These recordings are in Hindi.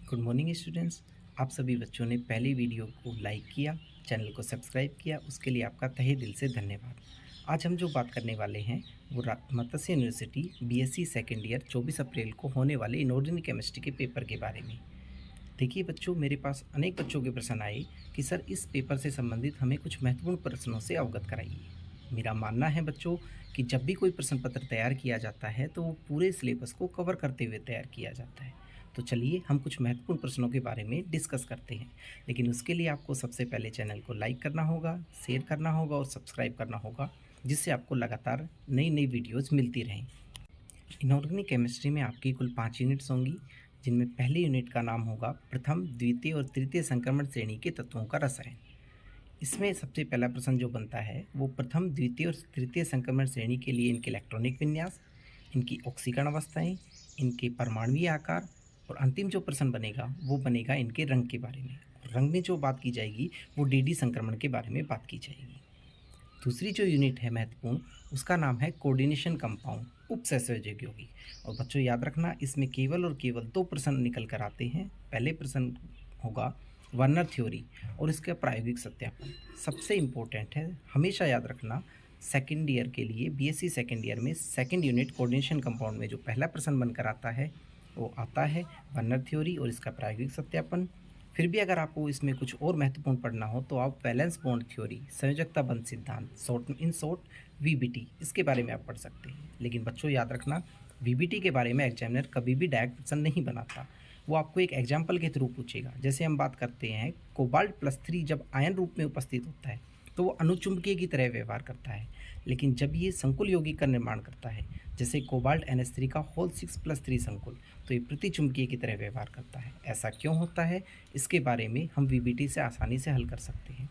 Good morning students. आप सभी बच्चों ने पहली वीडियो को लाइक किया, चैनल को सब्सक्राइब किया, उसके लिए आपका तहे दिल से धन्यवाद। आज हम जो बात करने वाले हैं वो मत्स्य यूनिवर्सिटी बीएससी सेकेंड ईयर 24 अप्रैल को होने वाले इनऑर्गेनिक केमिस्ट्री के पेपर के बारे में। देखिए बच्चों, मेरे पास अनेक बच्चों के प्रश्न आए कि सर इस पेपर से संबंधित हमें कुछ महत्वपूर्ण प्रश्नों से अवगत कराइए। मेरा मानना है बच्चों कि जब भी कोई प्रश्न पत्र तैयार किया जाता है तो वो पूरे सिलेबस को कवर करते हुए तैयार किया जाता है। तो चलिए हम कुछ महत्वपूर्ण प्रश्नों के बारे में डिस्कस करते हैं, लेकिन उसके लिए आपको सबसे पहले चैनल को लाइक करना होगा, शेयर करना होगा और सब्सक्राइब करना होगा, जिससे आपको लगातार नई नई वीडियोज़ मिलती रहें। इनऑर्गेनिक केमिस्ट्री में आपकी कुल 5 यूनिट्स होंगी, जिनमें पहली यूनिट का नाम होगा प्रथम, द्वितीय और तृतीय संक्रमण श्रेणी के तत्वों का रसायन। इसमें सबसे पहला प्रश्न जो बनता है वो प्रथम, द्वितीय और तृतीय संक्रमण श्रेणी के लिए इनके इलेक्ट्रॉनिक विन्यास, इनकी ऑक्सीकरण अवस्थाएं, इनके परमाणुीय आकार और अंतिम जो प्रश्न बनेगा वो बनेगा इनके रंग के बारे में। और रंग में जो बात की जाएगी वो डीडी संक्रमण के बारे में बात की जाएगी। दूसरी जो यूनिट है महत्वपूर्ण, उसका नाम है कोऑर्डिनेशन कंपाउंड, उपसहसंयोजक यौगिक। और बच्चों याद रखना, इसमें केवल और केवल 2 प्रश्न निकल कर आते हैं। पहले प्रश्न होगा वर्नर थ्योरी और इसका प्रायोगिक सत्यापन। सबसे इम्पोर्टेंट है, हमेशा याद रखना, सेकेंड ईयर के लिए बीएससी सेकेंड ईयर में सेकेंड यूनिट कोऑर्डिनेशन कंपाउंड में जो पहला प्रश्न बनकर आता है वो आता है वर्नर थ्योरी और इसका प्रायोगिक सत्यापन। फिर भी अगर आपको इसमें कुछ और महत्वपूर्ण पढ़ना हो तो आप वैलेंस बॉन्ड थ्योरी, संयोजकता बंध सिद्धांत, शॉर्ट वीबीटी, इसके बारे में आप पढ़ सकते हैं। लेकिन बच्चों याद रखना, वीबीटी के बारे में एग्जामिनर कभी भी डायरेक्ट प्रश्न नहीं बनाता, वो आपको एक एग्जाम्पल के थ्रू पूछेगा। जैसे हम बात करते हैं कोबाल्ट +3 जब आयन रूप में उपस्थित होता है तो वो अनुचुंबकीय की तरह व्यवहार करता है, लेकिन जब ये संकुल यौगिक का निर्माण करता है, जैसे कोबाल्ट NH3 का होल 6+3 संकुल, तो ये प्रतिचुंबकीय की तरह व्यवहार करता है। ऐसा क्यों होता है, इसके बारे में हम वीबीटी से आसानी से हल कर सकते हैं।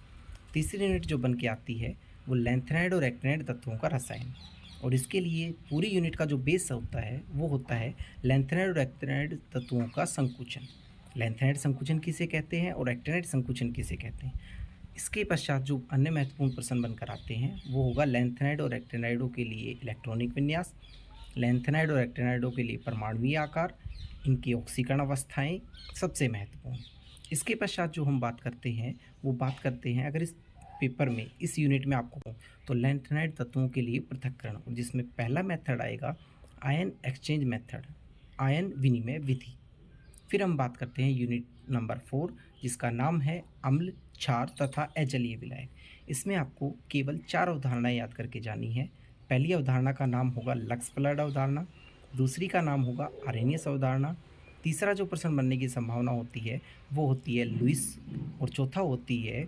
तीसरी यूनिट जो बन के आती है वो लैंथेनाइड और एक्टिनाइड तत्वों का रसायन, और इसके लिए पूरी यूनिट का जो बेस होता है वो होता है लैंथेनाइड और एक्टिनाइड तत्वों का संकुचन। लैंथेनाइड संकुचन किसे कहते हैं और एक्टिनाइड संकुचन किसे कहते हैं। इसके पश्चात जो अन्य महत्वपूर्ण प्रश्न बनकर आते हैं वो होगा लैंथेनाइड और एक्टिनाइडों के लिए इलेक्ट्रॉनिक विन्यास, लैंथेनाइड और एक्टिनाइडों के लिए परमाणुीय आकार, इनकी ऑक्सीकरण अवस्थाएं सबसे महत्वपूर्ण। इसके पश्चात जो हम बात करते हैं वो बात करते हैं, अगर इस पेपर में इस यूनिट में आपको तो लैंथेनाइड तत्वों के लिए पृथक्करण, और जिसमें पहला मेथड आएगा आयन एक्सचेंज मेथड, आयन विनिमय विधि। फिर हम बात करते हैं यूनिट नंबर 4, जिसका नाम है अम्ल, क्षार तथा अजलीय विलायक। इसमें आपको केवल 4 अवधारणाएं याद करके जानी है। पहली अवधारणा का नाम होगा लक्स फ्लड अवधारणा, दूसरी का नाम होगा आरेनियस अवधारणा, तीसरा जो प्रश्न बनने की संभावना होती है वो होती है लुईस, और चौथा होती है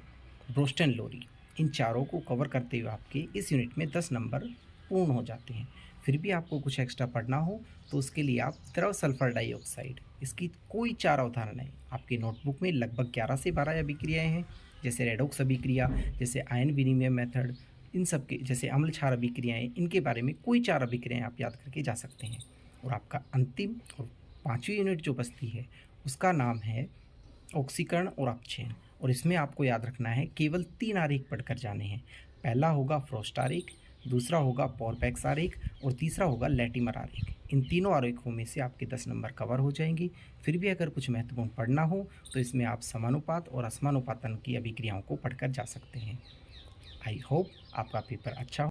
ब्रोस्टन लोरी। इन चारों को कवर करते हुए आपके इस यूनिट में 10 नंबर पूर्ण हो जाते हैं। फिर भी आपको कुछ एक्स्ट्रा पढ़ना हो तो उसके लिए आप द्रव सल्फर डाइऑक्साइड, इसकी कोई 4 अवधारणाएं आपकी नोटबुक में लगभग 11 से 12 अभिक्रियाएँ हैं, जैसे रेडॉक्स अभिक्रिया, जैसे आयन विनिमय मेथड, इन सब के जैसे अम्ल क्षार अभिक्रियाएँ, इनके बारे में कोई 4 अभिक्रियाएँ आप याद करके जा सकते हैं। और आपका अंतिम और 5वीं यूनिट जो बचती है उसका नाम है ऑक्सीकरण और अपचयन, और इसमें आपको याद रखना है केवल 3 आरेख पढ़कर जाने हैं। पहला होगा फ्रॉस्ट आरेख, दूसरा होगा पॉरपैक्स आरेख और तीसरा होगा लैटिमर आरेख। इन तीनों आरेखों में से आपके 10 नंबर कवर हो जाएंगे। फिर भी अगर कुछ महत्वपूर्ण पढ़ना हो तो इसमें आप समानुपात और असमानुपातन की अभिक्रियाओं को पढ़कर जा सकते हैं। आई होप आपका पेपर अच्छा हो।